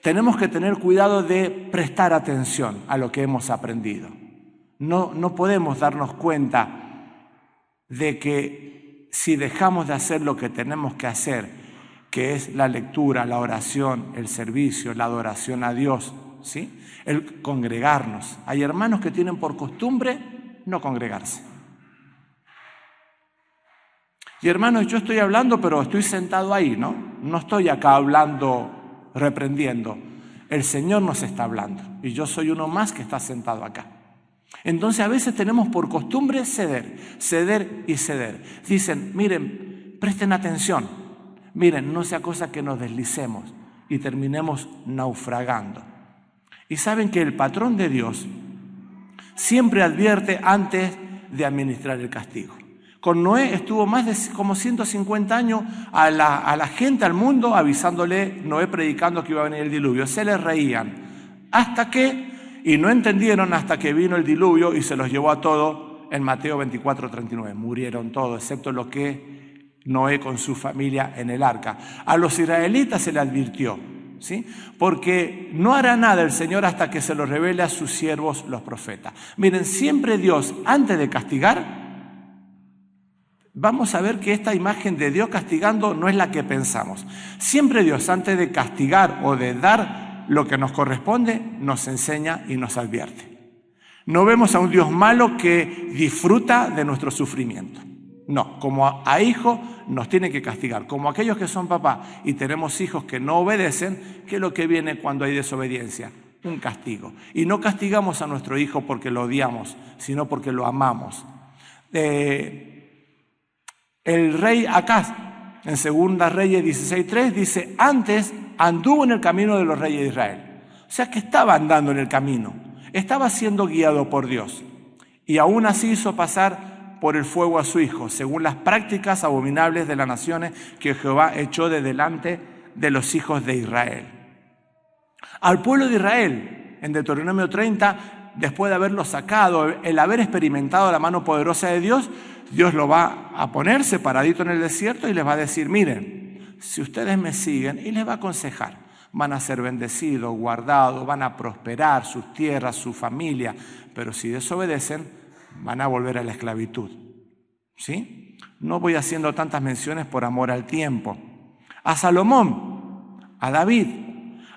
tenemos que tener cuidado de prestar atención a lo que hemos aprendido. No podemos darnos cuenta de que si dejamos de hacer lo que tenemos que hacer, que es la lectura, la oración, el servicio, la adoración a Dios, ¿sí?, el congregarnos. Hay hermanos que tienen por costumbre no congregarse. Y hermanos, yo estoy hablando, pero estoy sentado ahí, ¿no? No estoy acá hablando, reprendiendo. El Señor nos está hablando y yo soy uno más que está sentado acá. Entonces a veces tenemos por costumbre ceder y ceder. Dicen, miren, presten atención, miren, no sea cosa que nos deslicemos y terminemos naufragando. Y saben que el patrón de Dios siempre advierte antes de administrar el castigo. Con Noé estuvo más de como 150 años a la gente, al mundo, avisándole, Noé predicando que iba a venir el diluvio. Se les reían. Y no entendieron hasta que vino el diluvio y se los llevó a todos en Mateo 24:39. Murieron todos, excepto lo que Noé con su familia en el arca. A los israelitas se les advirtió, ¿sí?, porque no hará nada el Señor hasta que se lo revele a sus siervos los profetas. Miren, siempre Dios, antes de castigar, vamos a ver que esta imagen de Dios castigando no es la que pensamos. Siempre Dios, antes de castigar o de dar lo que nos corresponde, nos enseña y nos advierte. No vemos a un Dios malo que disfruta de nuestro sufrimiento. No, como a hijos nos tiene que castigar. Como aquellos que son papás y tenemos hijos que no obedecen, ¿qué es lo que viene cuando hay desobediencia? Un castigo. Y no castigamos a nuestro hijo porque lo odiamos, sino porque lo amamos. El rey Acaz, en 2 Reyes 16:3, dice, antes anduvo en el camino de los reyes de Israel. O sea que estaba andando en el camino, estaba siendo guiado por Dios. Y aún así hizo pasar por el fuego a su hijo, según las prácticas abominables de las naciones que Jehová echó de delante de los hijos de Israel. Al pueblo de Israel, en Deuteronomio 30, después de haberlo sacado, el haber experimentado la mano poderosa de Dios, Dios lo va a poner separadito en el desierto y les va a decir, miren, si ustedes me siguen, y les va a aconsejar, van a ser bendecidos, guardados, van a prosperar sus tierras, su familia, pero si desobedecen, van a volver a la esclavitud. ¿Sí? No voy haciendo tantas menciones por amor al tiempo. A Salomón, a David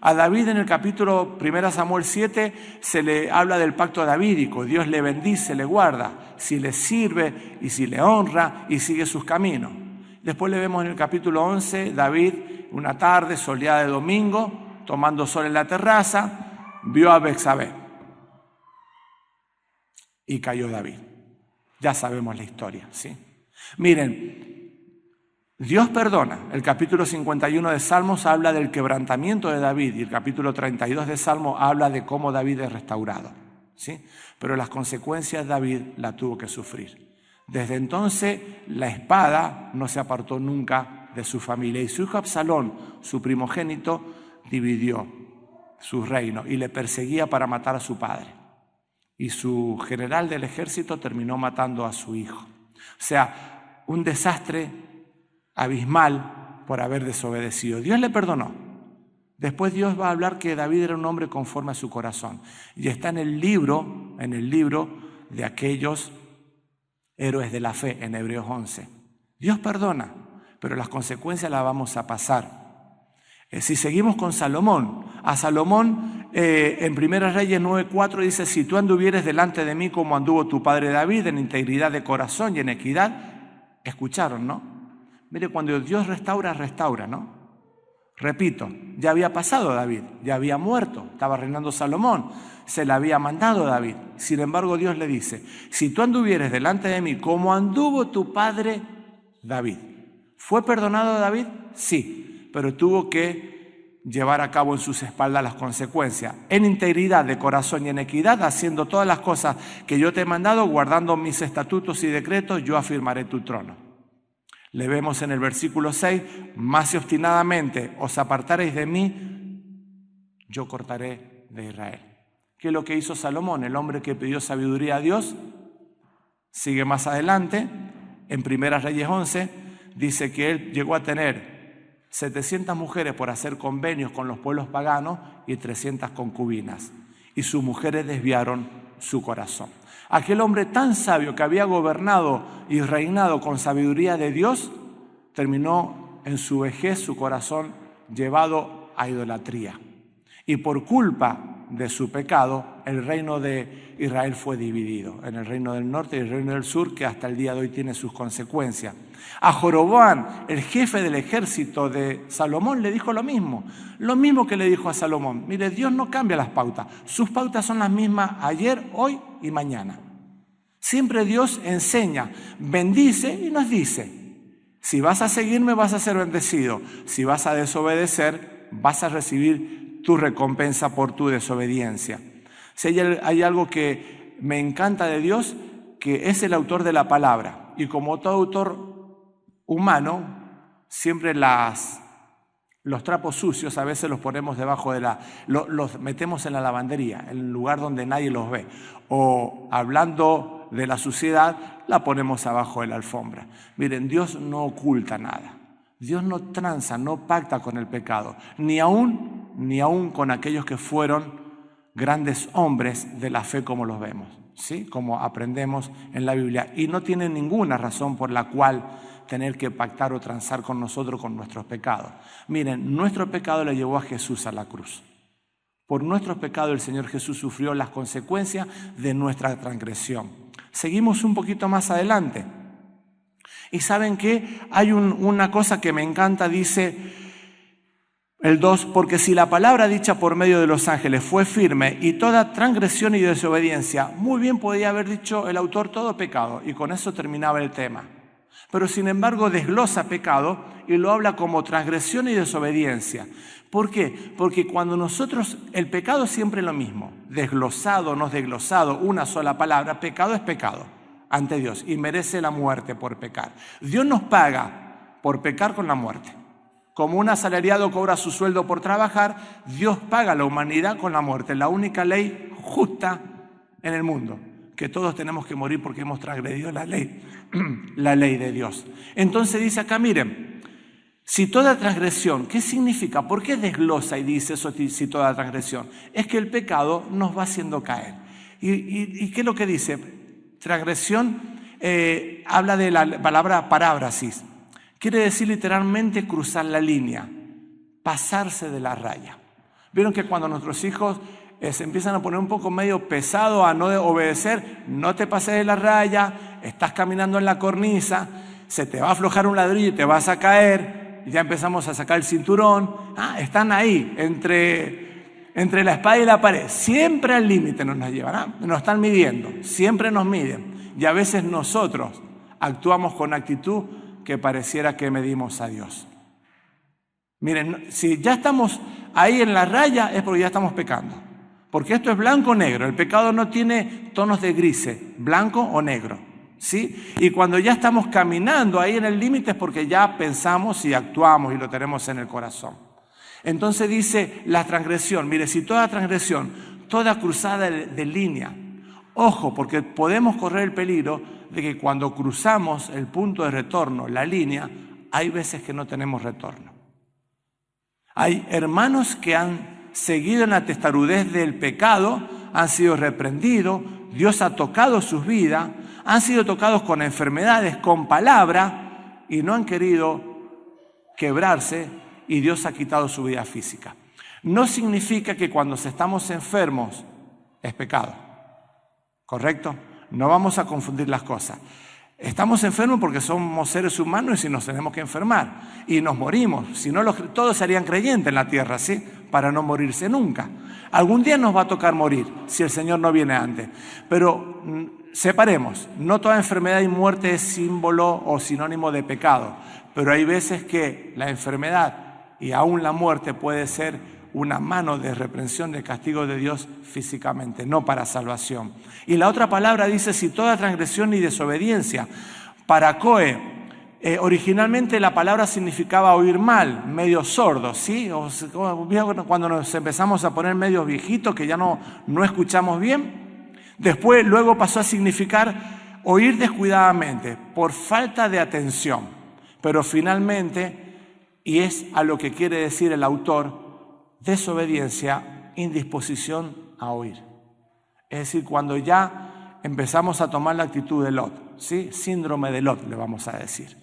en el capítulo 1 Samuel 7 se le habla del pacto davídico. Dios le bendice, le guarda, si le sirve y si le honra y sigue sus caminos. Después le vemos en el capítulo 11, David, una tarde soleada de domingo, tomando sol en la terraza, vio a Betsabé y cayó David. Ya sabemos la historia, ¿sí? Miren, Dios perdona. El capítulo 51 de Salmos habla del quebrantamiento de David y el capítulo 32 de Salmos habla de cómo David es restaurado, ¿sí? Pero las consecuencias David la tuvo que sufrir. Desde entonces la espada no se apartó nunca de su familia y su hijo Absalón, su primogénito, dividió su reino y le perseguía para matar a su padre. Y su general del ejército terminó matando a su hijo. O sea, un desastre abismal por haber desobedecido. Dios le perdonó. Después Dios va a hablar que David era un hombre conforme a su corazón. Y está en el libro de aquellos héroes de la fe, en Hebreos 11. Dios perdona, pero las consecuencias las vamos a pasar. Si seguimos con Salomón, a Salomón en 1 Reyes 9:4 dice, si tú anduvieres delante de mí como anduvo tu padre David, en integridad de corazón y en equidad. Escucharon, ¿no? Mire, cuando Dios restaura, ¿no? Repito, ya había pasado David, ya había muerto, estaba reinando Salomón, se le había mandado David. Sin embargo, Dios le dice, si tú anduvieres delante de mí como anduvo tu padre David. ¿Fue perdonado David? Sí, pero tuvo que llevar a cabo en sus espaldas las consecuencias. En integridad de corazón y en equidad, haciendo todas las cosas que yo te he mandado, guardando mis estatutos y decretos, yo afirmaré tu trono. Le vemos en el versículo 6, más si obstinadamente os apartaréis de mí, yo cortaré de Israel. ¿Qué es lo que hizo Salomón? El hombre que pidió sabiduría a Dios. Sigue más adelante, en 1 Reyes 11, dice que él llegó a tener 700 mujeres por hacer convenios con los pueblos paganos y 300 concubinas. Y sus mujeres desviaron su corazón. Aquel hombre tan sabio que había gobernado y reinado con sabiduría de Dios, terminó en su vejez su corazón llevado a idolatría. Y por culpa de su pecado, el reino de Israel fue dividido en el reino del norte y el reino del sur, que hasta el día de hoy tiene sus consecuencias. A Joroboam, el jefe del ejército de Salomón, le dijo lo mismo que le dijo a Salomón. Mire, Dios no cambia las pautas, sus pautas son las mismas ayer, hoy y mañana. Siempre Dios enseña, bendice y nos dice: si vas a seguirme vas a ser bendecido, si vas a desobedecer vas a recibir tu recompensa por tu desobediencia. Si hay algo que me encanta de Dios, que es el autor de la palabra, y como todo autor humano, siempre los trapos sucios a veces los ponemos debajo los metemos en la lavandería, en el lugar donde nadie los ve, o hablando de la suciedad, la ponemos abajo de la alfombra. Miren, Dios no oculta nada. Dios no tranza, no pacta con el pecado, ni aún con aquellos que fueron grandes hombres de la fe como los vemos, ¿sí? Como aprendemos en la Biblia. Y no tiene ninguna razón por la cual tener que pactar o transar con nosotros con nuestros pecados. Miren, nuestro pecado le llevó a Jesús a la cruz. Por nuestros pecados el Señor Jesús sufrió las consecuencias de nuestra transgresión. Seguimos un poquito más adelante. Y ¿saben qué? Hay una cosa que me encanta, dice el 2, porque si la palabra dicha por medio de los ángeles fue firme y toda transgresión y desobediencia, muy bien podía haber dicho el autor todo pecado y con eso terminaba el tema. Pero sin embargo desglosa pecado y lo habla como transgresión y desobediencia. ¿Por qué? Porque cuando nosotros, el pecado es siempre lo mismo, desglosado, no desglosado, una sola palabra, pecado es pecado ante Dios y merece la muerte por pecar. Dios nos paga por pecar con la muerte. Como un asalariado cobra su sueldo por trabajar, Dios paga a la humanidad con la muerte, la única ley justa en el mundo, que todos tenemos que morir porque hemos transgredido la ley de Dios. Entonces dice acá, miren, si toda transgresión, ¿qué significa? ¿Por qué desglosa y dice eso, si toda transgresión? Es que el pecado nos va haciendo caer. ¿Y qué es lo que dice? Transgresión habla de la palabra parábrasis. Quiere decir literalmente cruzar la línea, pasarse de la raya. ¿Vieron que cuando nuestros hijos se empiezan a poner un poco medio pesado a no obedecer? No te pases de la raya, estás caminando en la cornisa, se te va a aflojar un ladrillo y te vas a caer, y ya empezamos a sacar el cinturón. Están ahí, entre la espada y la pared. Siempre al límite nos llevarán, nos están midiendo, siempre nos miden. Y a veces nosotros actuamos con actitud que pareciera que medimos a Dios. Miren, si ya estamos ahí en la raya es porque ya estamos pecando. Porque esto es blanco o negro. El pecado no tiene tonos de grises, blanco o negro, ¿sí? Y cuando ya estamos caminando ahí en el límite es porque ya pensamos y actuamos y lo tenemos en el corazón. Entonces dice la transgresión. Mire, si toda transgresión, toda cruzada de línea, ojo, porque podemos correr el peligro de que cuando cruzamos el punto de retorno, la línea, hay veces que no tenemos retorno. Hay hermanos que han seguido en la testarudez del pecado, han sido reprendidos, Dios ha tocado sus vidas, han sido tocados con enfermedades, con palabra, y no han querido quebrarse y Dios ha quitado su vida física. No significa que cuando estamos enfermos es pecado, ¿correcto? No vamos a confundir las cosas. Estamos enfermos porque somos seres humanos y nos tenemos que enfermar. Y nos morimos. Si no, todos serían creyentes en la tierra, ¿sí? Para no morirse nunca. Algún día nos va a tocar morir, si el Señor no viene antes. Pero separemos. No toda enfermedad y muerte es símbolo o sinónimo de pecado. Pero hay veces que la enfermedad y aún la muerte puede ser una mano de reprensión, de castigo de Dios físicamente, no para salvación. Y la otra palabra dice, si toda transgresión y desobediencia. Paracoe, originalmente la palabra significaba oír mal, medio sordo, ¿sí? Cuando nos empezamos a poner medio viejitos, que ya no escuchamos bien. Luego pasó a significar oír descuidadamente, por falta de atención. Pero finalmente Y es a lo que quiere decir el autor: desobediencia, indisposición a oír. Es decir, cuando ya empezamos a tomar la actitud de Lot, ¿sí? Síndrome de Lot, le vamos a decir.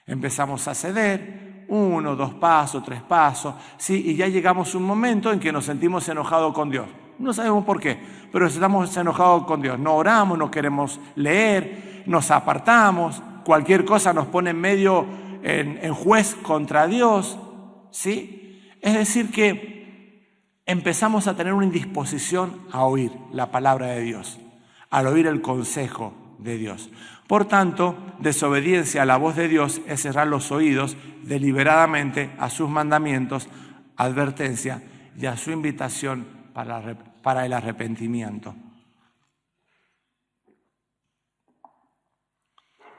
Empezamos a ceder 1, 2 pasos, 3 pasos, ¿sí? Y ya llegamos a un momento en que nos sentimos enojados con Dios. No sabemos por qué, pero estamos enojados con Dios. No oramos, no queremos leer, nos apartamos, cualquier cosa nos pone en medio, en juez contra Dios, ¿sí? Es decir que empezamos a tener una indisposición a oír la palabra de Dios, al oír el consejo de Dios. Por tanto, desobediencia a la voz de Dios es cerrar los oídos deliberadamente a sus mandamientos, advertencia y a su invitación para el arrepentimiento.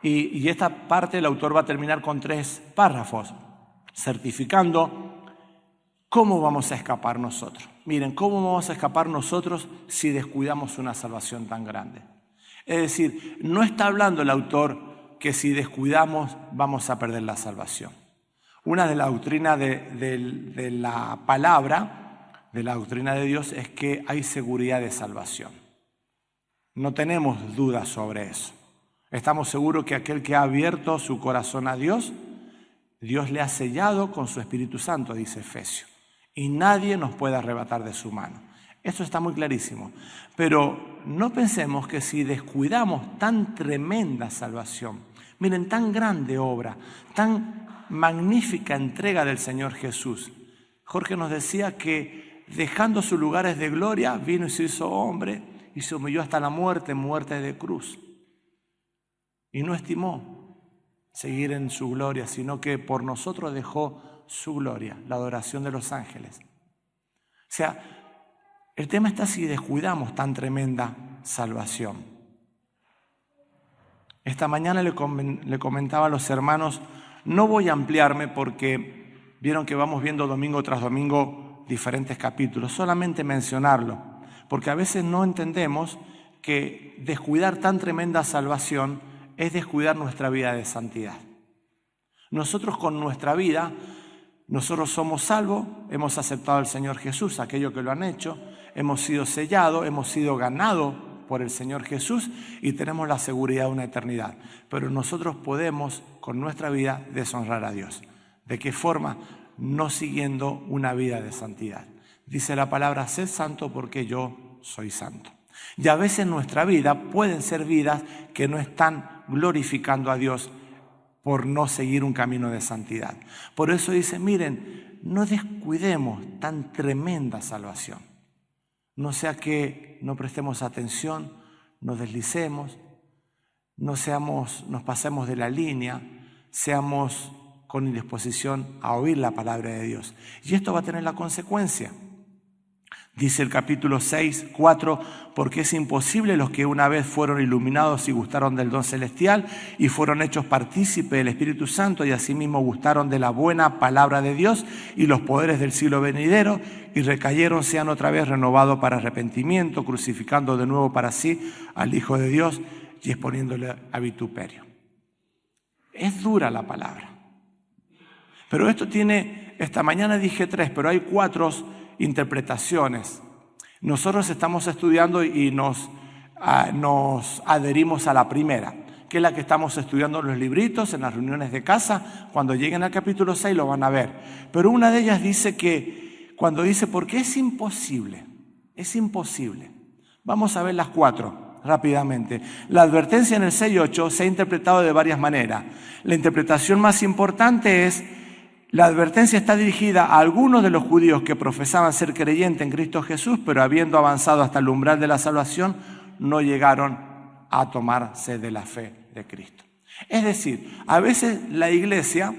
Y esta parte el autor va a terminar con 3 párrafos, certificando cómo vamos a escapar nosotros. Miren, ¿cómo vamos a escapar nosotros si descuidamos una salvación tan grande? Es decir, no está hablando el autor que si descuidamos vamos a perder la salvación. Una de las doctrinas de la palabra, de la doctrina de Dios, es que hay seguridad de salvación. No tenemos dudas sobre eso. Estamos seguros que aquel que ha abierto su corazón a Dios, Dios le ha sellado con su Espíritu Santo, dice Efesios, y nadie nos puede arrebatar de su mano. Esto está muy clarísimo. Pero no pensemos que si descuidamos tan tremenda salvación, miren, tan grande obra, tan magnífica entrega del Señor Jesús. Jorge nos decía que dejando sus lugares de gloria, vino y se hizo hombre y se humilló hasta la muerte, muerte de cruz. Y no estimó seguir en su gloria, sino que por nosotros dejó su gloria, la adoración de los ángeles. O sea, el tema está si descuidamos tan tremenda salvación. Esta mañana le comentaba a los hermanos, no voy a ampliarme porque vieron que vamos viendo domingo tras domingo diferentes capítulos, solamente mencionarlo, porque a veces no entendemos que descuidar tan tremenda salvación es descuidar nuestra vida de santidad. Nosotros con nuestra vida, nosotros somos salvos, hemos aceptado al Señor Jesús, aquellos que lo han hecho, hemos sido sellados, hemos sido ganados por el Señor Jesús y tenemos la seguridad de una eternidad. Pero nosotros podemos con nuestra vida deshonrar a Dios. ¿De qué forma? No siguiendo una vida de santidad. Dice la palabra, sed santo porque yo soy santo. Y a veces nuestra vida pueden ser vidas que no están glorificando a Dios por no seguir un camino de santidad. Por eso dice, miren, no descuidemos tan tremenda salvación. No sea que no prestemos atención, nos deslicemos, nos pasemos de la línea, seamos con indisposición a oír la palabra de Dios. Y esto va a tener la consecuencia. Dice el capítulo 6, 4, porque es imposible los que una vez fueron iluminados y gustaron del don celestial y fueron hechos partícipes del Espíritu Santo y asimismo gustaron de la buena palabra de Dios y los poderes del siglo venidero y recayeron, sean otra vez renovados para arrepentimiento, crucificando de nuevo para sí al Hijo de Dios y exponiéndole a vituperio. Es dura la palabra. Pero esto tiene, esta mañana dije 3, pero hay 4 interpretaciones. Nosotros estamos estudiando y nos adherimos a la primera, que es la que estamos estudiando en los libritos, en las reuniones de casa. Cuando lleguen al capítulo 6 lo van a ver. Pero una de ellas dice que, cuando dice, porque es imposible. Vamos a ver las 4 rápidamente. La advertencia en el 6:8 se ha interpretado de varias maneras. La interpretación más importante es: la advertencia está dirigida a algunos de los judíos que profesaban ser creyentes en Cristo Jesús, pero habiendo avanzado hasta el umbral de la salvación, no llegaron a tomarse de la fe de Cristo. Es decir, a veces la iglesia,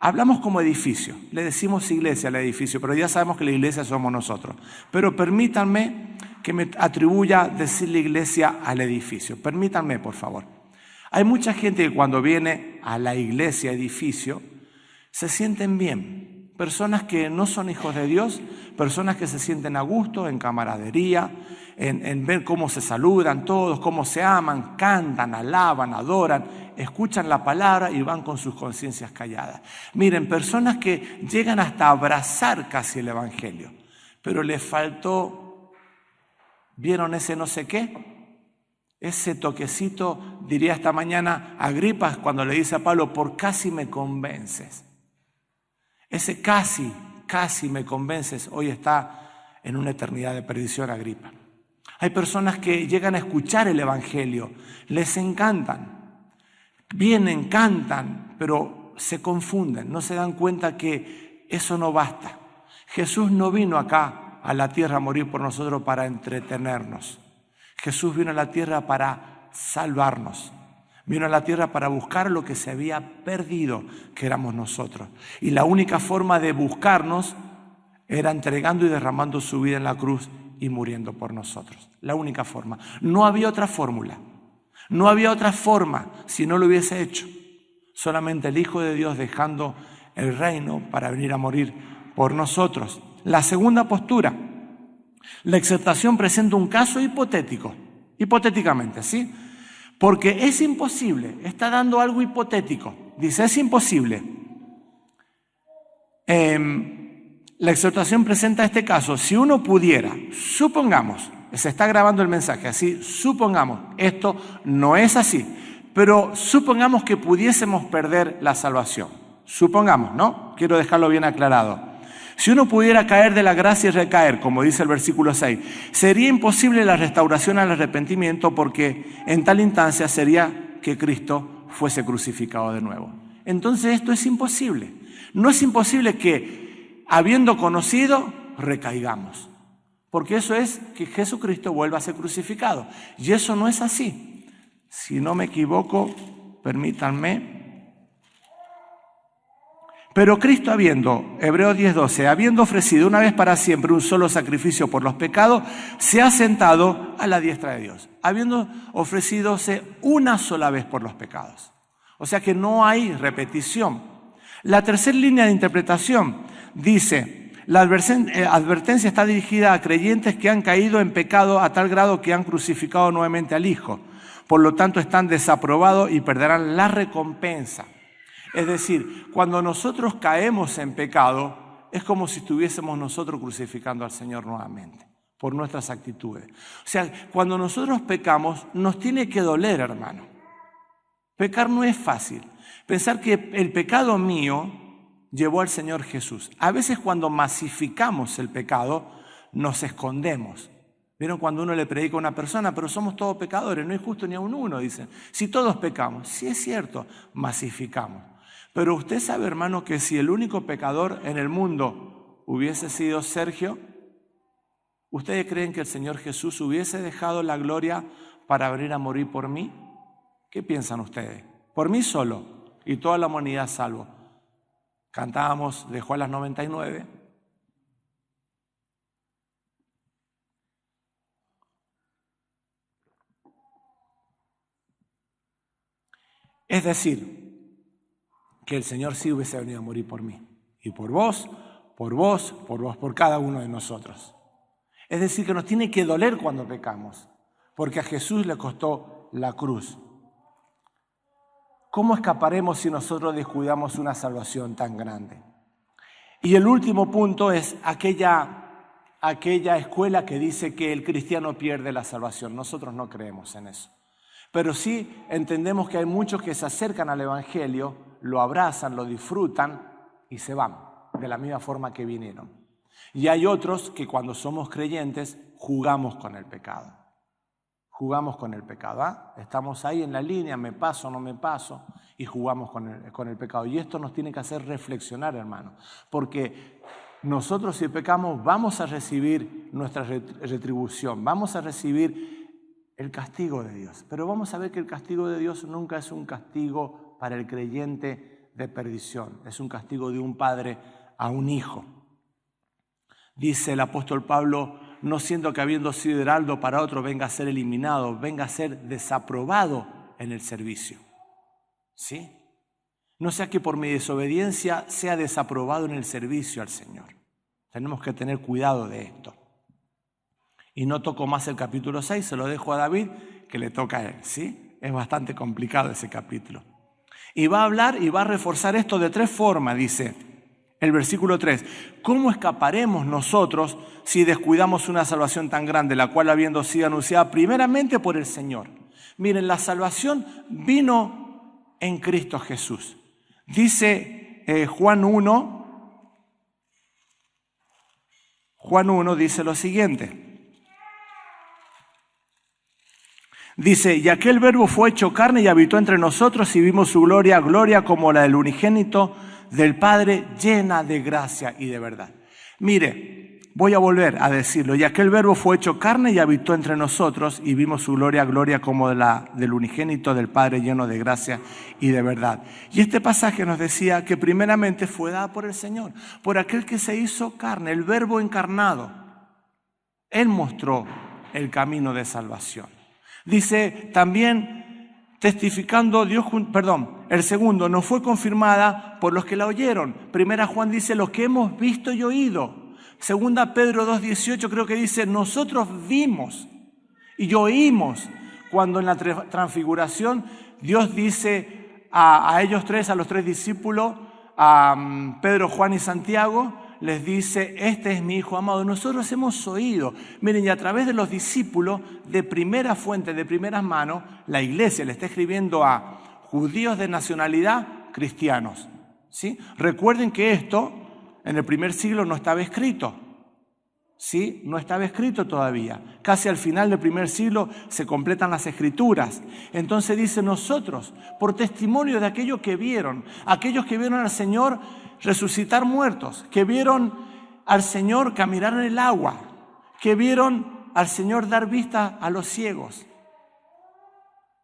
hablamos como edificio, le decimos iglesia al edificio, pero ya sabemos que la iglesia somos nosotros. Pero permítanme que me atribuya decirle iglesia al edificio. Permítanme, por favor. Hay mucha gente que cuando viene a la iglesia, edificio, se sienten bien. Personas que no son hijos de Dios, personas que se sienten a gusto en camaradería, en ver cómo se saludan todos, cómo se aman, cantan, alaban, adoran, escuchan la palabra y van con sus conciencias calladas. Miren, personas que llegan hasta abrazar casi el Evangelio, pero les faltó, ¿vieron ese no sé qué? Ese toquecito, diría esta mañana Agripa cuando le dice a Pablo, por casi me convences. Ese casi me convences, hoy está en una eternidad de perdición Agripa. Hay personas que llegan a escuchar el Evangelio, les encantan, vienen, cantan, pero se confunden, no se dan cuenta que eso no basta. Jesús no vino acá a la tierra a morir por nosotros para entretenernos. Jesús vino a la tierra para salvarnos. Vino a la tierra para buscar lo que se había perdido, que éramos nosotros. Y la única forma de buscarnos era entregando y derramando su vida en la cruz y muriendo por nosotros. La única forma. No había otra fórmula. No había otra forma si no lo hubiese hecho. Solamente el Hijo de Dios dejando el reino para venir a morir por nosotros. La segunda postura. La exhortación presenta un caso hipotético. Hipotéticamente, ¿sí? Porque es imposible, está dando algo hipotético. Dice, es imposible. La exhortación presenta este caso. Si uno pudiera, supongamos, se está grabando el mensaje así, supongamos, esto no es así, pero supongamos que pudiésemos perder la salvación. Supongamos, ¿no? Quiero dejarlo bien aclarado. Si uno pudiera caer de la gracia y recaer, como dice el versículo 6, sería imposible la restauración al arrepentimiento porque en tal instancia sería que Cristo fuese crucificado de nuevo. Entonces esto es imposible. No es imposible que, habiendo conocido, recaigamos. Porque eso es que Jesucristo vuelva a ser crucificado. Y eso no es así. Si no me equivoco, permítanme. Pero Cristo Hebreos 10:12, habiendo ofrecido una vez para siempre un solo sacrificio por los pecados, se ha sentado a la diestra de Dios, habiendo ofrecidose una sola vez por los pecados. O sea que no hay repetición. La tercera línea de interpretación dice, la advertencia está dirigida a creyentes que han caído en pecado a tal grado que han crucificado nuevamente al Hijo. Por lo tanto, están desaprobados y perderán la recompensa. Es decir, cuando nosotros caemos en pecado, es como si estuviésemos nosotros crucificando al Señor nuevamente, por nuestras actitudes. O sea, cuando nosotros pecamos, nos tiene que doler, hermano. Pecar no es fácil. Pensar que el pecado mío llevó al Señor Jesús. A veces cuando masificamos el pecado, nos escondemos. ¿Vieron cuando uno le predica a una persona? Pero somos todos pecadores, no es justo ni a uno, dicen. Si todos pecamos, sí es cierto, masificamos. Pero usted sabe, hermano, que si el único pecador en el mundo hubiese sido Sergio, ¿ustedes creen que el Señor Jesús hubiese dejado la gloria para venir a morir por mí? ¿Qué piensan ustedes? Por mí solo y toda la humanidad salvo. Cantábamos, dejó a las 99. Es decir, que el Señor sí hubiese venido a morir por mí. Y por vos, por cada uno de nosotros. Es decir, que nos tiene que doler cuando pecamos, porque a Jesús le costó la cruz. ¿Cómo escaparemos si nosotros descuidamos una salvación tan grande? Y el último punto es aquella escuela que dice que el cristiano pierde la salvación. Nosotros no creemos en eso. Pero sí entendemos que hay muchos que se acercan al Evangelio, lo abrazan, lo disfrutan y se van de la misma forma que vinieron. Y hay otros que cuando somos creyentes jugamos con el pecado. Jugamos con el pecado. Estamos ahí en la línea, me paso, no me paso, y jugamos con el pecado. Y esto nos tiene que hacer reflexionar, hermano, porque nosotros si pecamos vamos a recibir nuestra retribución, vamos a recibir el castigo de Dios. Pero vamos a ver que el castigo de Dios nunca es un castigo para el creyente de perdición, es un castigo de un padre a un hijo. Dice el apóstol Pablo, no siendo que habiendo sido heraldo para otro venga a ser eliminado, venga a ser desaprobado en el servicio. ¿Sí? no sea que por mi desobediencia sea desaprobado en el servicio al Señor. Tenemos que tener cuidado de esto. Y no toco más el capítulo 6, se lo dejo a David, que le toca a él, ¿sí? Es bastante complicado ese capítulo. Y va a hablar y va a reforzar esto de 3 formas, dice el versículo 3. ¿Cómo escaparemos nosotros si descuidamos una salvación tan grande, la cual habiendo sido anunciada primeramente por el Señor? Miren, la salvación vino en Cristo Jesús. Dice Juan 1 dice lo siguiente. Dice, y aquel verbo fue hecho carne y habitó entre nosotros y vimos su gloria, gloria como la del unigénito del Padre, llena de gracia y de verdad. Mire, voy a volver a decirlo, y aquel verbo fue hecho carne y habitó entre nosotros y vimos su gloria, gloria como la del unigénito del Padre, lleno de gracia y de verdad. Y este pasaje nos decía que primeramente fue dada por el Señor, por aquel que se hizo carne, el verbo encarnado. Él mostró el camino de salvación. Dice también, testificando Dios, el segundo, no fue confirmada por los que la oyeron. Primera Juan dice, lo que hemos visto y oído. Segunda Pedro 2:18 creo que dice, nosotros vimos y oímos. Cuando en la transfiguración Dios dice a ellos 3, a los 3 discípulos, a Pedro, Juan y Santiago, les dice, este es mi Hijo amado. Nosotros hemos oído. Miren, y a través de los discípulos, de primera fuente, de primeras manos, la iglesia le está escribiendo a judíos de nacionalidad, cristianos. ¿Sí? Recuerden que esto en el primer siglo no estaba escrito. ¿Sí? No estaba escrito todavía. Casi al final del primer siglo se completan las escrituras. Entonces dice, nosotros, por testimonio de aquellos que vieron al Señor resucitar muertos, que vieron al Señor caminar en el agua, que vieron al Señor dar vista a los ciegos,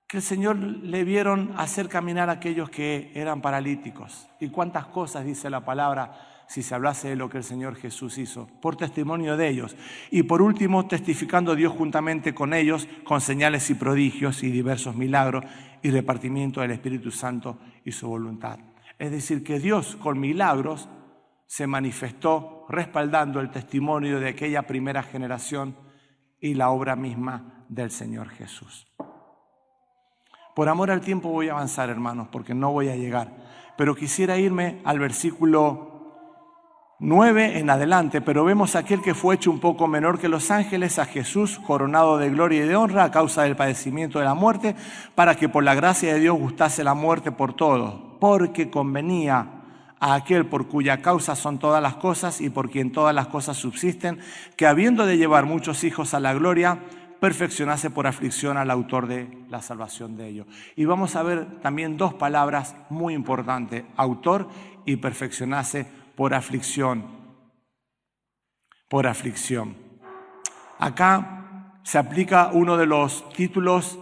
que el Señor le vieron hacer caminar a aquellos que eran paralíticos. Y cuántas cosas dice la palabra si se hablase de lo que el Señor Jesús hizo, por testimonio de ellos. Y por último, testificando Dios juntamente con ellos, con señales y prodigios y diversos milagros y repartimiento del Espíritu Santo y su voluntad. Es decir, que Dios con milagros se manifestó respaldando el testimonio de aquella primera generación y la obra misma del Señor Jesús. Por amor al tiempo voy a avanzar, hermanos, porque no voy a llegar. Pero quisiera irme al versículo 9 en adelante, pero vemos a aquel que fue hecho un poco menor que los ángeles, a Jesús, coronado de gloria y de honra a causa del padecimiento de la muerte, para que por la gracia de Dios gustase la muerte por todos, porque convenía a aquel por cuya causa son todas las cosas y por quien todas las cosas subsisten, que habiendo de llevar muchos hijos a la gloria, perfeccionase por aflicción al autor de la salvación de ellos. Y vamos a ver también 2 palabras muy importantes, autor y perfeccionase por aflicción. Por aflicción. Acá se aplica uno de los títulos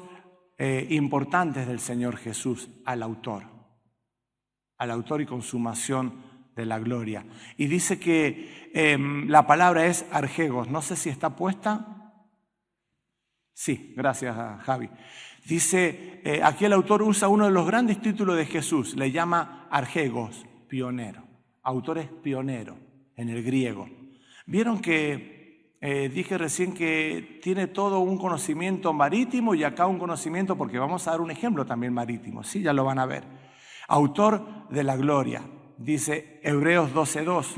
importantes del Señor Jesús, al autor y consumación de la gloria. Y dice que la palabra es argegos. No sé si está puesta. Sí, gracias a Javi. Dice, aquí el autor usa uno de los grandes títulos de Jesús, le llama argegos, pionero. Autor es pionero en el griego. Vieron que dije recién que tiene todo un conocimiento marítimo y acá un conocimiento, porque vamos a dar un ejemplo también marítimo, sí, ya lo van a ver. Autor de la gloria, dice Hebreos 12:2.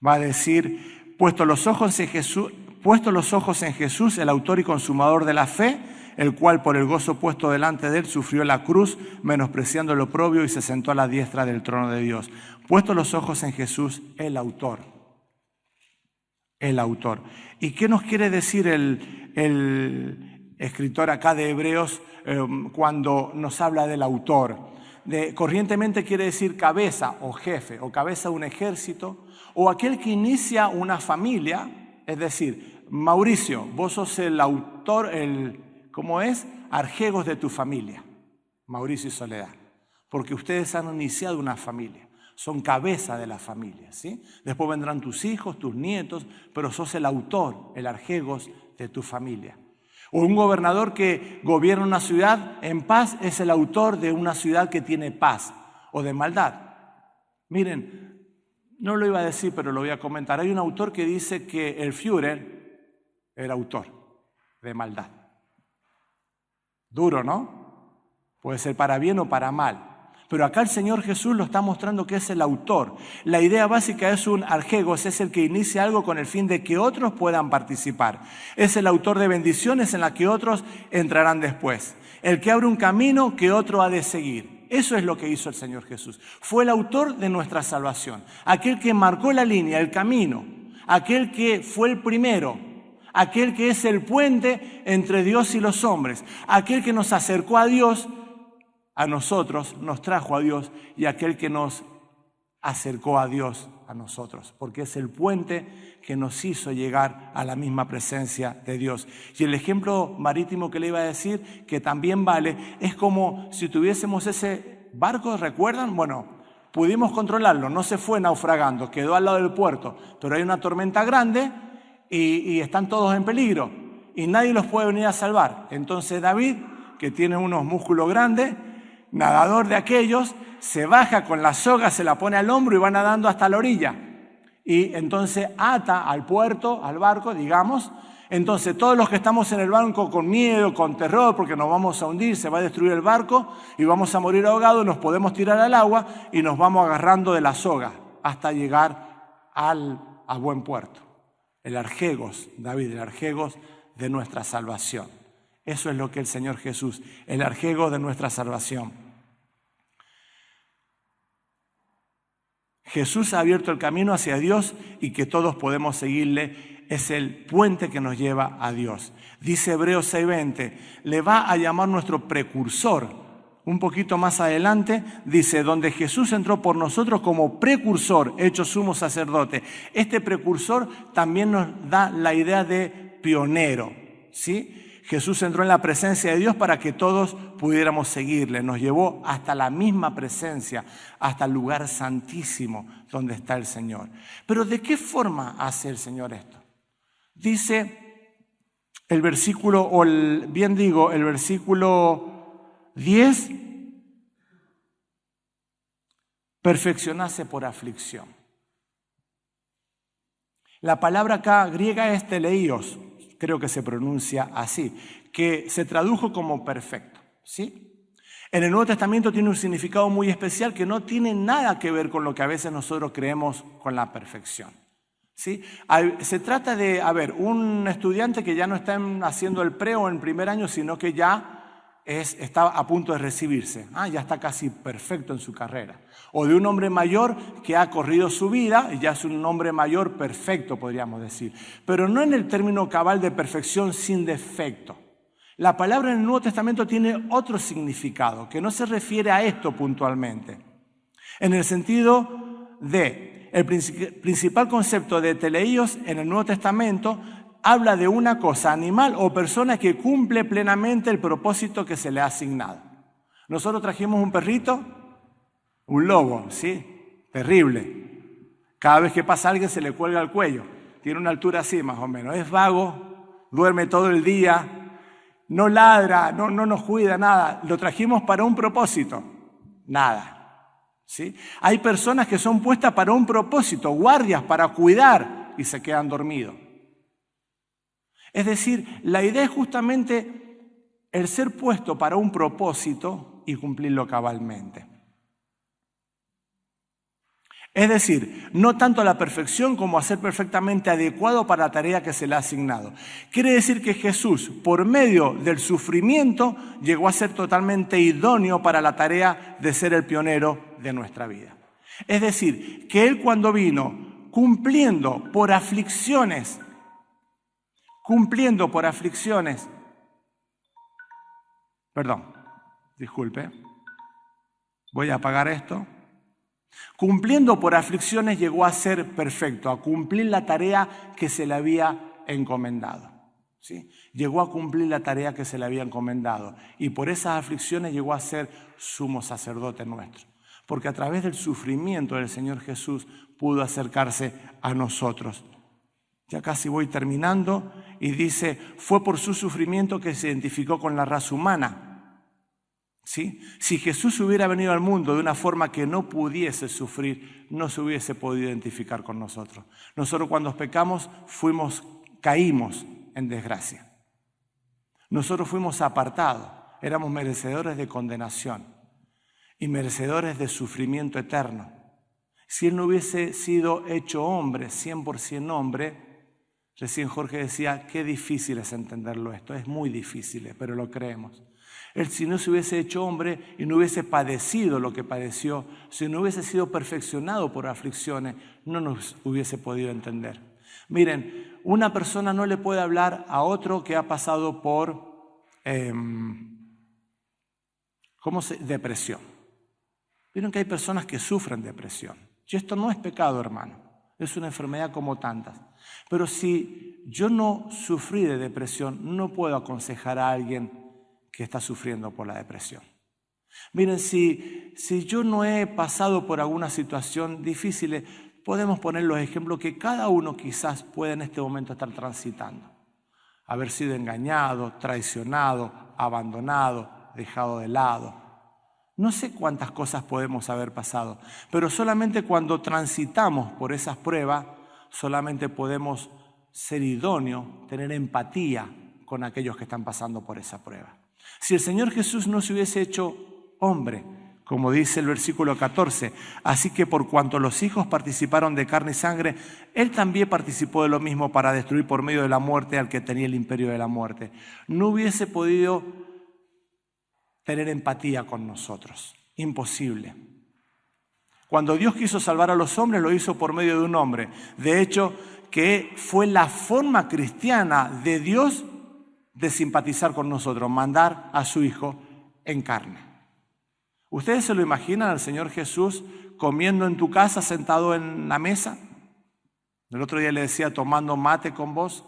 Va a decir, puesto los ojos en Jesús, el autor y consumador de la fe, el cual por el gozo puesto delante de él sufrió la cruz, menospreciando el oprobio y se sentó a la diestra del trono de Dios. Puesto los ojos en Jesús, el autor. El autor. ¿Y qué nos quiere decir el escritor acá de Hebreos cuando nos habla del autor? Corrientemente quiere decir cabeza o jefe, o cabeza de un ejército, o aquel que inicia una familia, es decir, Mauricio, vos sos el autor, ¿cómo es? Argegos de tu familia, Mauricio y Soledad, porque ustedes han iniciado una familia, son cabeza de la familia, ¿sí? Después vendrán tus hijos, tus nietos, pero sos el autor, el argegos de tu familia. O un gobernador que gobierna una ciudad en paz es el autor de una ciudad que tiene paz o de maldad. Miren, no lo iba a decir, pero lo voy a comentar. Hay un autor que dice que el Führer era autor de maldad. Duro, ¿no? Puede ser para bien o para mal. Pero acá el Señor Jesús lo está mostrando que es el autor. La idea básica es un argegos, es el que inicia algo con el fin de que otros puedan participar. Es el autor de bendiciones en las que otros entrarán después. El que abre un camino que otro ha de seguir. Eso es lo que hizo el Señor Jesús. Fue el autor de nuestra salvación. Aquel que marcó la línea, el camino. Aquel que fue el primero. Aquel que es el puente entre Dios y los hombres. Aquel que nos acercó a Dios, a nosotros, nos trajo a Dios, y aquel que nos acercó a Dios a nosotros, porque es el puente que nos hizo llegar a la misma presencia de Dios. Y el ejemplo marítimo que le iba a decir, que también vale, es como si tuviésemos ese barco, ¿recuerdan? Bueno, pudimos controlarlo, no se fue naufragando, quedó al lado del puerto, pero hay una tormenta grande y están todos en peligro y nadie los puede venir a salvar. Entonces David, que tiene unos músculos grandes, nadador de aquellos, se baja con la soga, se la pone al hombro y va nadando hasta la orilla. Y entonces ata al puerto, al barco, digamos. Entonces todos los que estamos en el barco con miedo, con terror, porque nos vamos a hundir, se va a destruir el barco y vamos a morir ahogados, nos podemos tirar al agua y nos vamos agarrando de la soga hasta llegar a buen puerto. El argegos, David, el argegos de nuestra salvación. Eso es lo que el Señor Jesús, el argegos de nuestra salvación. Jesús ha abierto el camino hacia Dios y que todos podemos seguirle. Es el puente que nos lleva a Dios. Dice Hebreos 6:20, le va a llamar nuestro precursor. Un poquito más adelante dice, donde Jesús entró por nosotros como precursor, hecho sumo sacerdote. Este precursor también nos da la idea de pionero, ¿sí? Jesús entró en la presencia de Dios para que todos pudiéramos seguirle. Nos llevó hasta la misma presencia, hasta el lugar santísimo donde está el Señor. Pero ¿de qué forma hace el Señor esto? Dice el versículo, el versículo 10, perfeccionarse por aflicción. La palabra acá griega es teleios, creo que se pronuncia así, que se tradujo como perfecto, ¿sí? En el Nuevo Testamento tiene un significado muy especial que no tiene nada que ver con lo que a veces nosotros creemos con la perfección, ¿sí? Se trata de, un estudiante que ya no está haciendo el pre o en primer año, sino que ya está a punto de recibirse, ya está casi perfecto en su carrera. O de un hombre mayor que ha corrido su vida y ya es un hombre mayor perfecto, podríamos decir. Pero no en el término cabal de perfección sin defecto. La palabra en el Nuevo Testamento tiene otro significado, que no se refiere a esto puntualmente. En el sentido de, el principal concepto de teleios en el Nuevo Testamento habla de una cosa, animal o persona que cumple plenamente el propósito que se le ha asignado. Nosotros trajimos un perrito, un lobo, ¿sí? Terrible. Cada vez que pasa alguien se le cuelga el cuello. Tiene una altura así más o menos. Es vago, duerme todo el día, no ladra, no nos cuida nada. Lo trajimos para un propósito. Nada. ¿Sí? Hay personas que son puestas para un propósito, guardias para cuidar y se quedan dormidos. Es decir, la idea es justamente el ser puesto para un propósito y cumplirlo cabalmente. Es decir, no tanto a la perfección como a ser perfectamente adecuado para la tarea que se le ha asignado. Quiere decir que Jesús, por medio del sufrimiento, llegó a ser totalmente idóneo para la tarea de ser el pionero de nuestra vida. Es decir, que Él cuando vino cumpliendo por aflicciones, voy a apagar esto. Cumpliendo por aflicciones llegó a ser perfecto, a cumplir la tarea que se le había encomendado, ¿sí? Llegó a cumplir la tarea que se le había encomendado y por esas aflicciones llegó a ser sumo sacerdote nuestro, porque a través del sufrimiento del Señor Jesús pudo acercarse a nosotros. Ya casi voy terminando, y dice, fue por su sufrimiento que se identificó con la raza humana. ¿Sí? Si Jesús hubiera venido al mundo de una forma que no pudiese sufrir, no se hubiese podido identificar con nosotros. Nosotros cuando pecamos caímos en desgracia. Nosotros fuimos apartados, éramos merecedores de condenación y merecedores de sufrimiento eterno. Si Él no hubiese sido hecho hombre, 100% hombre, recién Jorge decía, qué difícil es entenderlo esto, es muy difícil, pero lo creemos. Él si no se hubiese hecho hombre y no hubiese padecido lo que padeció, si no hubiese sido perfeccionado por aflicciones, no nos hubiese podido entender. Miren, una persona no le puede hablar a otro que ha pasado por depresión. Vieron que hay personas que sufren depresión. Y esto no es pecado, hermano. Es una enfermedad como tantas. Pero si yo no sufrí de depresión, no puedo aconsejar a alguien que está sufriendo por la depresión. Miren, si yo no he pasado por alguna situación difícil, podemos poner los ejemplos que cada uno quizás puede en este momento estar transitando. Haber sido engañado, traicionado, abandonado, dejado de lado. No sé cuántas cosas podemos haber pasado, pero solamente cuando transitamos por esas pruebas, solamente podemos ser idóneos, tener empatía con aquellos que están pasando por esa prueba. Si el Señor Jesús no se hubiese hecho hombre, como dice el versículo 14, así que por cuanto los hijos participaron de carne y sangre, Él también participó de lo mismo para destruir por medio de la muerte al que tenía el imperio de la muerte. No hubiese podido tener empatía con nosotros. Imposible. Cuando Dios quiso salvar a los hombres, lo hizo por medio de un hombre. De hecho, que fue la forma cristiana de Dios de simpatizar con nosotros, mandar a su Hijo en carne. ¿Ustedes se lo imaginan al Señor Jesús comiendo en tu casa, sentado en la mesa? El otro día le decía, tomando mate con vos.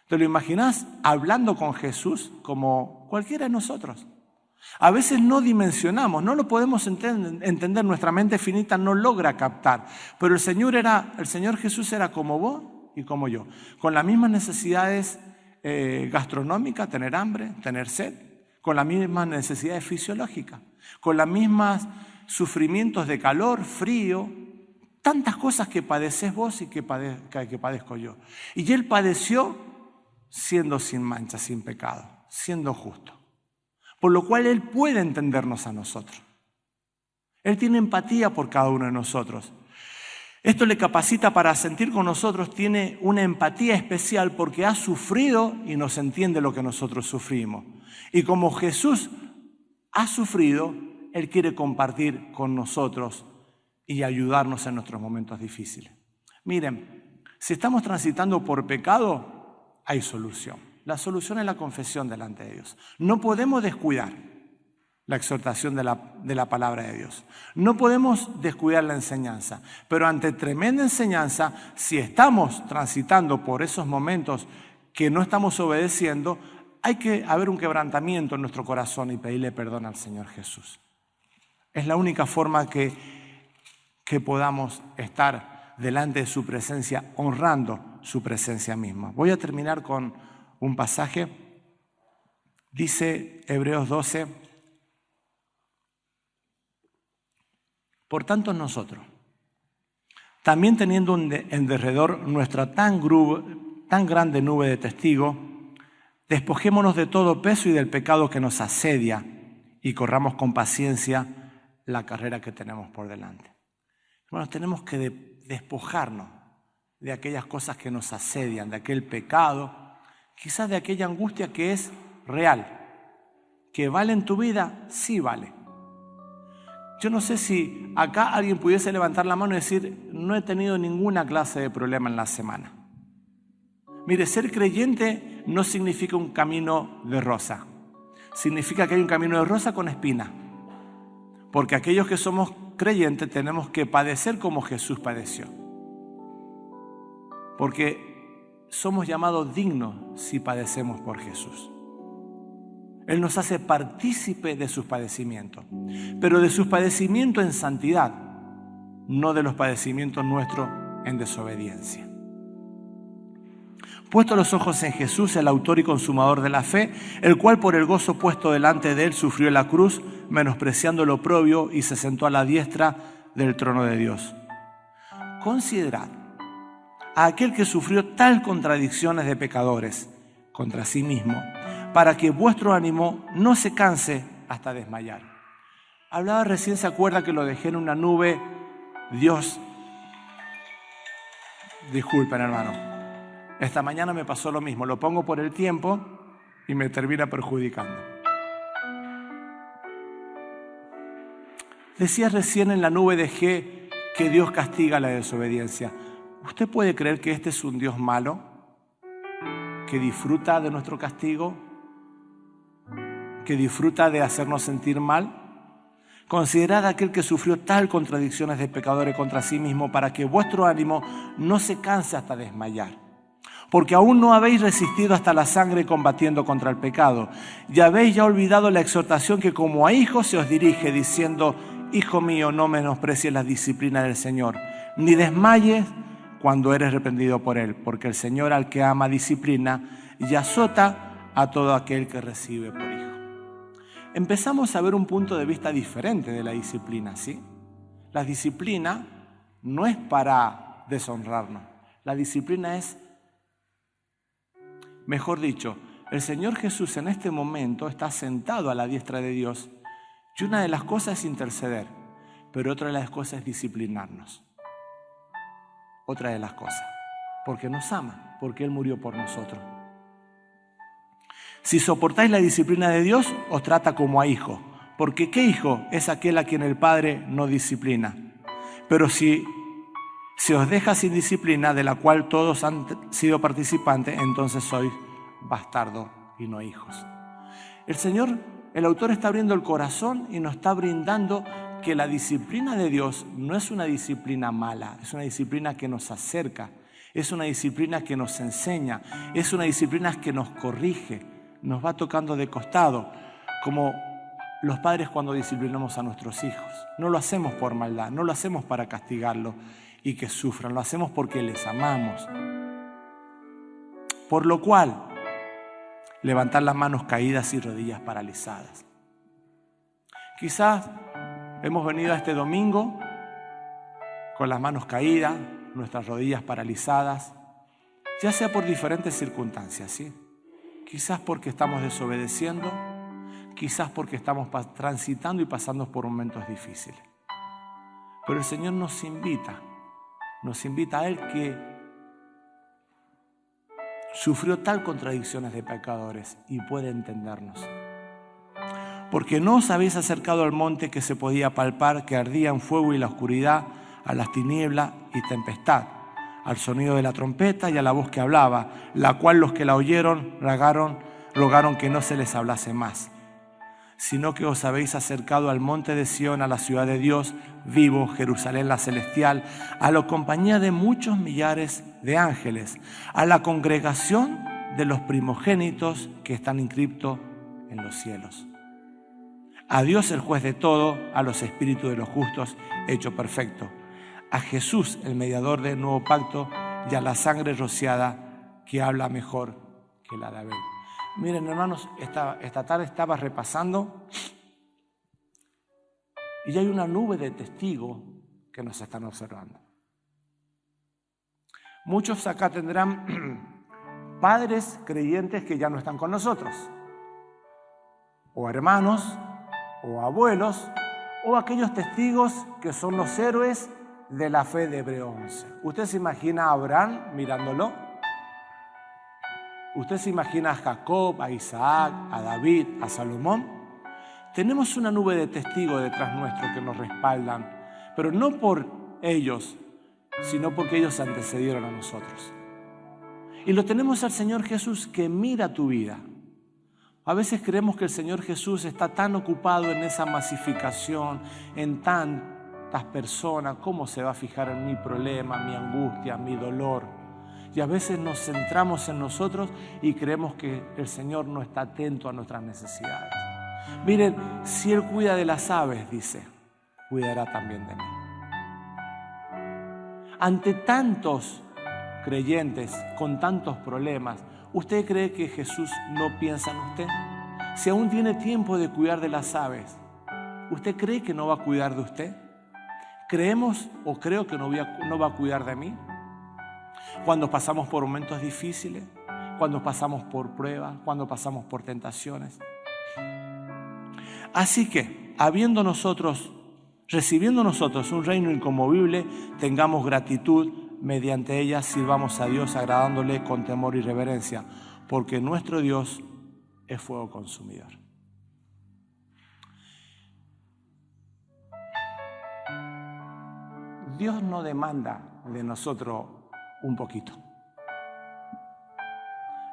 ¿Te lo imaginas hablando con Jesús como cualquiera de nosotros? A veces no dimensionamos, no lo podemos entender, nuestra mente finita no logra captar. Pero el Señor Jesús era como vos y como yo, con las mismas necesidades gastronómicas, tener hambre, tener sed, con las mismas necesidades fisiológicas, con los mismos sufrimientos de calor, frío, tantas cosas que padeces vos y que padezco yo. Y Él padeció siendo sin mancha, sin pecado, siendo justo. Por lo cual Él puede entendernos a nosotros. Él tiene empatía por cada uno de nosotros. Esto le capacita para sentir con nosotros, tiene una empatía especial porque ha sufrido y nos entiende lo que nosotros sufrimos. Y como Jesús ha sufrido, Él quiere compartir con nosotros y ayudarnos en nuestros momentos difíciles. Miren, si estamos transitando por pecado, hay solución. La solución es la confesión delante de Dios. No podemos descuidar la exhortación de la palabra de Dios. No podemos descuidar la enseñanza. Pero ante tremenda enseñanza, si estamos transitando por esos momentos que no estamos obedeciendo, hay que haber un quebrantamiento en nuestro corazón y pedirle perdón al Señor Jesús. Es la única forma que podamos estar delante de su presencia, honrando su presencia misma. Voy a terminar con un pasaje. Dice Hebreos 12, por tanto nosotros, también teniendo en derredor nuestra tan grande nube de testigos, despojémonos de todo peso y del pecado que nos asedia y corramos con paciencia la carrera que tenemos por delante. Bueno, tenemos que despojarnos de aquellas cosas que nos asedian, de aquel pecado, quizás de aquella angustia que es real. ¿Que vale en tu vida? Sí vale. Yo no sé si acá alguien pudiese levantar la mano y decir, no he tenido ninguna clase de problema en la semana. Mire, ser creyente no significa un camino de rosa. Significa que hay un camino de rosa con espina. Porque aquellos que somos creyentes tenemos que padecer como Jesús padeció. Porque somos llamados dignos si padecemos por Jesús. Él nos hace partícipe de sus padecimientos, pero de sus padecimientos en santidad, no de los padecimientos nuestros en desobediencia. Puesto los ojos en Jesús, el autor y consumador de la fe, el cual por el gozo puesto delante de él sufrió la cruz, menospreciando lo oprobio, y se sentó a la diestra del trono de Dios. Considerad a aquel que sufrió tal contradicciones de pecadores contra sí mismo, para que vuestro ánimo no se canse hasta desmayar. Hablaba recién, ¿se acuerda que lo dejé en una nube? Dios, disculpen hermano, esta mañana me pasó lo mismo, lo pongo por el tiempo y me termina perjudicando. Decía recién, en la nube dejé que Dios castiga la desobediencia. ¿Usted puede creer que este es un Dios malo, que disfruta de nuestro castigo, que disfruta de hacernos sentir mal? Considerad a aquel que sufrió tal contradicciones de pecadores contra sí mismo, para que vuestro ánimo no se canse hasta desmayar. Porque aún no habéis resistido hasta la sangre combatiendo contra el pecado. Y habéis ya olvidado la exhortación que como a hijos se os dirige, diciendo: Hijo mío, no menosprecies la disciplina del Señor, ni desmayes cuando eres reprendido por Él, porque el Señor al que ama disciplina y azota a todo aquel que recibe por hijo. Empezamos a ver un punto de vista diferente de la disciplina, ¿sí? La disciplina no es para deshonrarnos. La disciplina es, mejor dicho, el Señor Jesús en este momento está sentado a la diestra de Dios, y una de las cosas es interceder, pero otra de las cosas es disciplinarnos. Otra de las cosas, porque nos ama, porque Él murió por nosotros. Si soportáis la disciplina de Dios, os trata como a hijos, porque ¿qué hijo es aquel a quien el Padre no disciplina? Pero si se os deja sin disciplina, de la cual todos han sido participantes, entonces sois bastardos y no hijos. El Señor, el autor, está abriendo el corazón y nos está brindando que la disciplina de Dios no es una disciplina mala, es una disciplina que nos acerca, es una disciplina que nos enseña, es una disciplina que nos corrige, nos va tocando de costado, como los padres cuando disciplinamos a nuestros hijos. No lo hacemos por maldad, no lo hacemos para castigarlos y que sufran, lo hacemos porque les amamos. Por lo cual, levantar las manos caídas y rodillas paralizadas. Quizás hemos venido a este domingo con las manos caídas, nuestras rodillas paralizadas, ya sea por diferentes circunstancias, ¿sí? Quizás porque estamos desobedeciendo, quizás porque estamos transitando y pasando por momentos difíciles. Pero el Señor nos invita a Él, que sufrió tal contradicciones de pecadores y puede entendernos. Porque no os habéis acercado al monte que se podía palpar, que ardía en fuego y la oscuridad, a las tinieblas y tempestad, al sonido de la trompeta y a la voz que hablaba, la cual los que la oyeron rogaron que no se les hablase más, sino que os habéis acercado al monte de Sión, a la ciudad de Dios vivo, Jerusalén la celestial, a la compañía de muchos millares de ángeles, a la congregación de los primogénitos que están inscriptos en los cielos. A Dios el juez de todo, a los espíritus de los justos hecho perfecto, a Jesús el mediador del nuevo pacto y a la sangre rociada que habla mejor que la de Abel. Miren hermanos, esta tarde estaba repasando y hay una nube de testigos que nos están observando. Muchos acá tendrán padres creyentes que ya no están con nosotros, o hermanos, o abuelos, o aquellos testigos que son los héroes de la fe de Hebreo 11. ¿Usted se imagina a Abraham mirándolo? ¿Usted se imagina a Jacob, a Isaac, a David, a Salomón? Tenemos una nube de testigos detrás nuestro que nos respaldan, pero no por ellos, sino porque ellos antecedieron a nosotros. Y lo tenemos al Señor Jesús, que mira tu vida. A veces creemos que el Señor Jesús está tan ocupado en esa masificación, en tantas personas, ¿cómo se va a fijar en mi problema, mi angustia, mi dolor? Y a veces nos centramos en nosotros y creemos que el Señor no está atento a nuestras necesidades. Miren, si Él cuida de las aves, dice, cuidará también de mí. Ante tantos creyentes con tantos problemas, ¿usted cree que Jesús no piensa en usted? Si aún tiene tiempo de cuidar de las aves, ¿usted cree que no va a cuidar de usted? ¿Creemos o creo que no va a cuidar de mí? Cuando pasamos por momentos difíciles, cuando pasamos por pruebas, cuando pasamos por tentaciones. Así que, recibiendo nosotros un reino inconmovible, tengamos gratitud, mediante ella sirvamos a Dios agradándole con temor y reverencia, porque nuestro Dios es fuego consumidor. Dios no demanda de nosotros un poquito.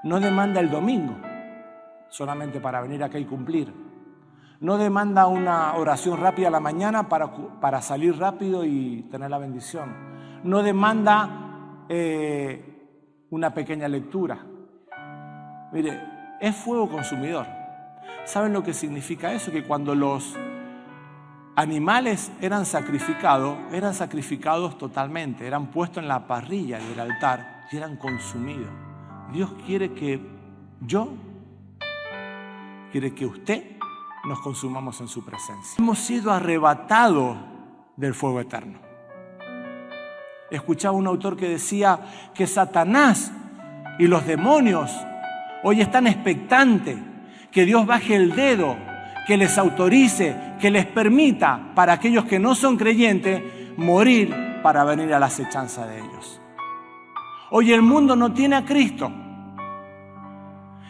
No demanda el domingo solamente para venir acá y cumplir. No demanda una oración rápida a la mañana para salir rápido y tener la bendición. No demanda una pequeña lectura. Mire, es fuego consumidor. ¿Saben lo que significa eso? Que cuando los animales eran sacrificados totalmente, eran puestos en la parrilla del altar y eran consumidos. Dios quiere que usted nos consumamos en su presencia. Hemos sido arrebatados del fuego eterno. Escuchaba un autor que decía que Satanás y los demonios hoy están expectantes que Dios baje el dedo, que les autorice, que les permita para aquellos que no son creyentes morir para venir a la acechanza de ellos. Hoy el mundo no tiene a Cristo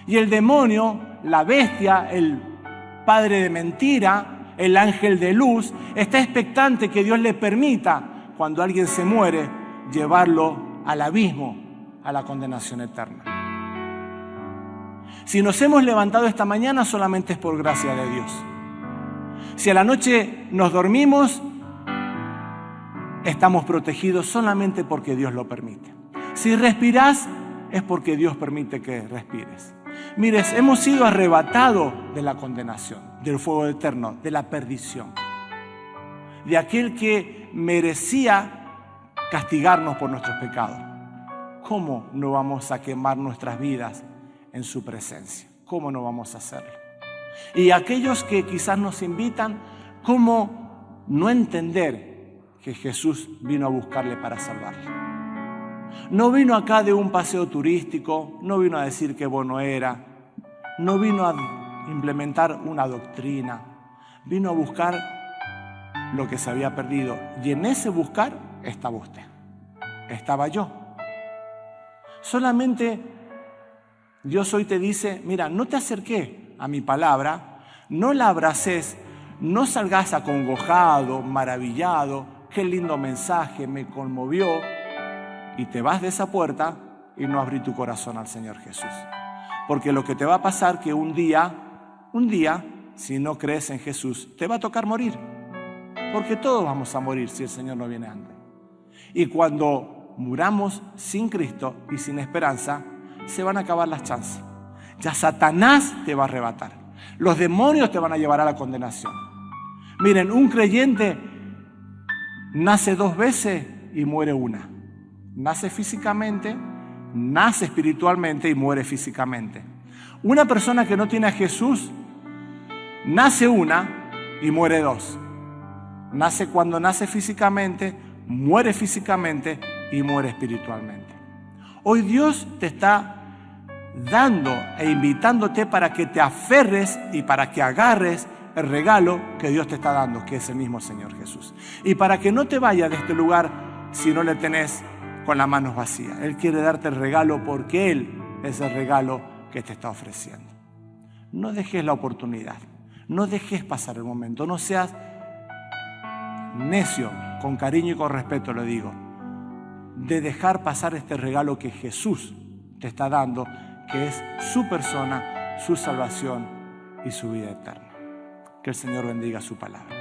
y el demonio, la bestia, el padre de mentira, el ángel de luz, está expectante que Dios le permita, cuando alguien se muere, llevarlo al abismo, a la condenación eterna. Si nos hemos levantado esta mañana, solamente es por gracia de Dios. Si a la noche nos dormimos, estamos protegidos solamente porque Dios lo permite. Si respirás, es porque Dios permite que respires. Mires, hemos sido arrebatados de la condenación, del fuego eterno, de la perdición, de aquel que merecía castigarnos por nuestros pecados. ¿Cómo no vamos a quemar nuestras vidas en su presencia? ¿Cómo no vamos a hacerlo? Y aquellos que quizás nos invitan, ¿cómo no entender que Jesús vino a buscarle para salvarle? No vino acá de un paseo turístico, no vino a decir qué bueno era, no vino a implementar una doctrina, vino a buscar lo que se había perdido. Y en ese buscar estaba usted, estaba yo. Solamente Dios hoy te dice, mira, no te acerques a mi palabra, no la abraces, no salgas acongojado, maravillado, qué lindo mensaje, me conmovió, y te vas de esa puerta y no abrí tu corazón al Señor Jesús. Porque lo que te va a pasar que un día, si no crees en Jesús, te va a tocar morir. Porque todos vamos a morir si el Señor no viene antes. Y cuando muramos sin Cristo y sin esperanza, se van a acabar las chances. Ya Satanás te va a arrebatar. Los demonios te van a llevar a la condenación. Miren, un creyente nace 2 veces y muere una. Nace físicamente, nace espiritualmente y muere físicamente. Una persona que no tiene a Jesús, nace una y muere 2. Nace cuando nace físicamente, muere físicamente y muere espiritualmente. Hoy Dios te está dando e invitándote para que te aferres y para que agarres el regalo que Dios te está dando, que es el mismo Señor Jesús. Y para que no te vayas de este lugar si no le tenés con las manos vacías. Él quiere darte el regalo porque Él es el regalo que te está ofreciendo. No dejes la oportunidad, no dejes pasar el momento, no seas necio, con cariño y con respeto lo digo, de dejar pasar este regalo que Jesús te está dando, que es su persona, su salvación y su vida eterna. Que el Señor bendiga su palabra.